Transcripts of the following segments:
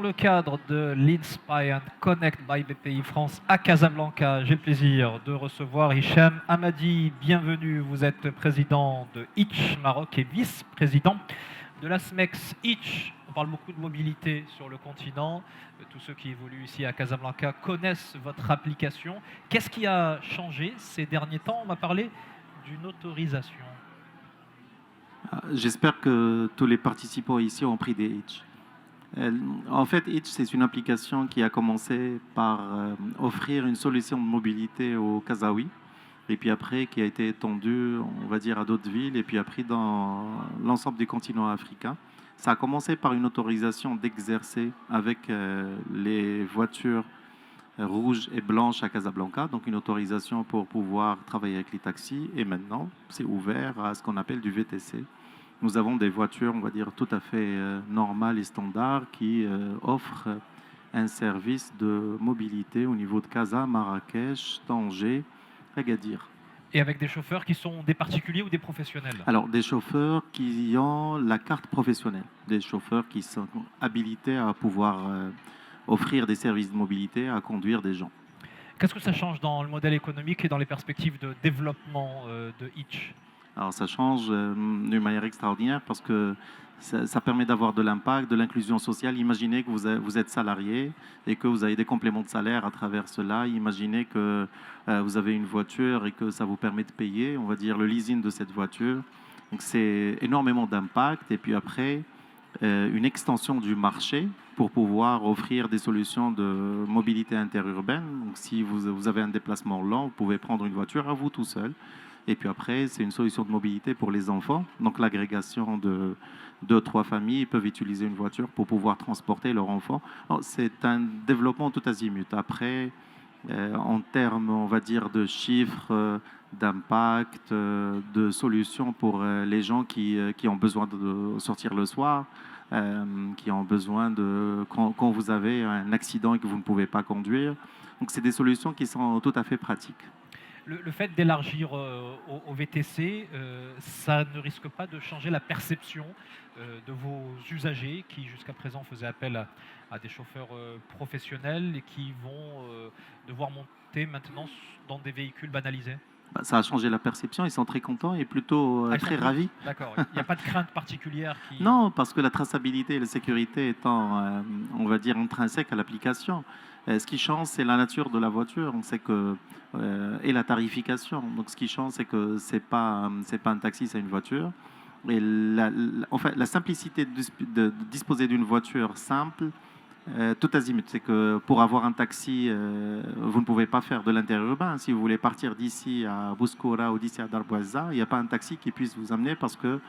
le cadre de l'Inspire and Connect by BPI France à Casablanca, j'ai le plaisir de recevoir Hicham Hamadi. Bienvenue, vous êtes président de Hitch Maroc et vice-président de la SMEX. Hitch, on parle beaucoup de mobilité sur le continent. Tous ceux qui évoluent ici à Casablanca connaissent votre application. Qu'est-ce qui a changé ces derniers temps? On m'a parlé d'une autorisation. J'espère que tous les participants ici ont pris des Hitch. En fait, Hitch, c'est une application qui a commencé par offrir une solution de mobilité aux Kazaouis, et puis après qui a été étendue, on va dire, à d'autres villes, et puis après dans l'ensemble du continent africain. Ça a commencé par une autorisation d'exercer avec les voitures rouges et blanches à Casablanca, donc une autorisation pour pouvoir travailler avec les taxis, et maintenant c'est ouvert à ce qu'on appelle du VTC. Nous avons des voitures, on va dire, tout à fait normales et standards qui offrent un service de mobilité au niveau de Casa, Marrakech, Tanger, Agadir. Et avec des chauffeurs qui sont des particuliers ou des professionnels? Alors, des chauffeurs qui ont la carte professionnelle, des chauffeurs qui sont habilités à pouvoir offrir des services de mobilité, à conduire des gens. Qu'est-ce que ça change dans le modèle économique et dans les perspectives de développement de Hitch? Alors ça change d'une manière extraordinaire parce que ça permet d'avoir de l'impact, de l'inclusion sociale. Imaginez que vous êtes salarié et que vous avez des compléments de salaire à travers cela. Imaginez que vous avez une voiture et que ça vous permet de payer, on va dire, le leasing de cette voiture. Donc c'est énormément d'impact. Et puis après, une extension du marché pour pouvoir offrir des solutions de mobilité interurbaine. Donc si vous avez un déplacement lent, vous pouvez prendre une voiture à vous tout seul. Et puis après, c'est une solution de mobilité pour les enfants. Donc l'agrégation de 2-3 familles peuvent utiliser une voiture pour pouvoir transporter leurs enfants. C'est un développement tout azimut. Après, en termes, on va dire, de chiffres, d'impact, de solutions pour les gens qui ont besoin de sortir le soir, qui ont besoin de... Quand vous avez un accident et que vous ne pouvez pas conduire. Donc c'est des solutions qui sont tout à fait pratiques. Le fait d'élargir au VTC, ça ne risque pas de changer la perception de vos usagers qui jusqu'à présent faisaient appel à des chauffeurs professionnels et qui vont devoir monter maintenant dans des véhicules banalisés? Ça a changé la perception, ils sont très contents et plutôt très ravis. D'accord, il n'y a pas de crainte particulière qui... Non, parce que la traçabilité et la sécurité étant, on va dire, intrinsèques à l'application, ce qui change, c'est la nature de la voiture, on sait que, et la tarification. Donc ce qui change, c'est que c'est pas un taxi, c'est une voiture. Et enfin, la simplicité de disposer d'une voiture simple, tout azimut, c'est que pour avoir un taxi, vous ne pouvez pas faire de l'interurbain. Si vous voulez partir d'ici à Bouskoura ou d'ici à Darboisa, il n'y a pas un taxi qui puisse vous amener parce que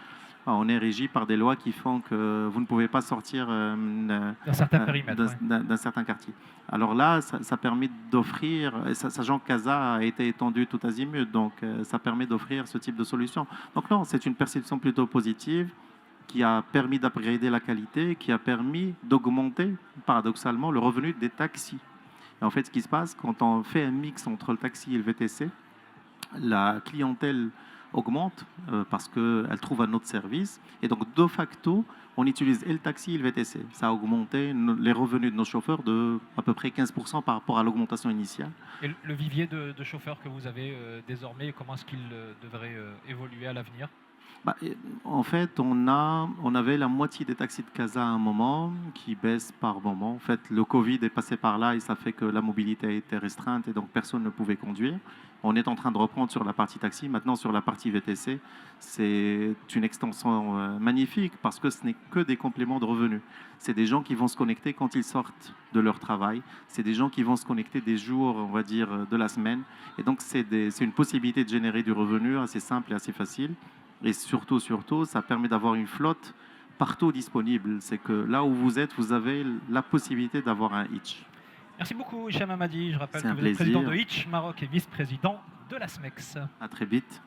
on est régi par des lois qui font que vous ne pouvez pas sortir d'un certain périmètre, d'un certain quartier. Alors là, ça permet d'offrir, sachant que Casa a été étendu tout azimut, donc ça permet d'offrir ce type de solution. Donc non, c'est une perception plutôt positive qui a permis d'upgrader la qualité, qui a permis d'augmenter, paradoxalement, le revenu des taxis. Et en fait, ce qui se passe, quand on fait un mix entre le taxi et le VTC, la clientèle augmente parce qu'elle trouve un autre service. Et donc, de facto, on utilise et le taxi et le VTC. Ça a augmenté les revenus de nos chauffeurs de à peu près 15% par rapport à l'augmentation initiale. Et le vivier de chauffeurs que vous avez désormais, comment est-ce qu'il devrait évoluer à l'avenir? En fait, on avait la moitié des taxis de Casa à un moment qui baissent par moment. En fait, le Covid est passé par là et ça fait que la mobilité a été restreinte et donc personne ne pouvait conduire. On est en train de reprendre sur la partie taxi. Maintenant, sur la partie VTC, c'est une extension magnifique parce que ce n'est que des compléments de revenus. C'est des gens qui vont se connecter quand ils sortent de leur travail. C'est des gens qui vont se connecter des jours, on va dire, de la semaine. Et donc, c'est une possibilité de générer du revenu assez simple et assez facile. Et surtout, ça permet d'avoir une flotte partout disponible. C'est que là où vous êtes, vous avez la possibilité d'avoir un Hitch. Merci beaucoup, Hicham Hamadi. Je rappelle C'est que un vous êtes président plaisir. de Hitch Maroc et vice-président de la SMEX. À très vite.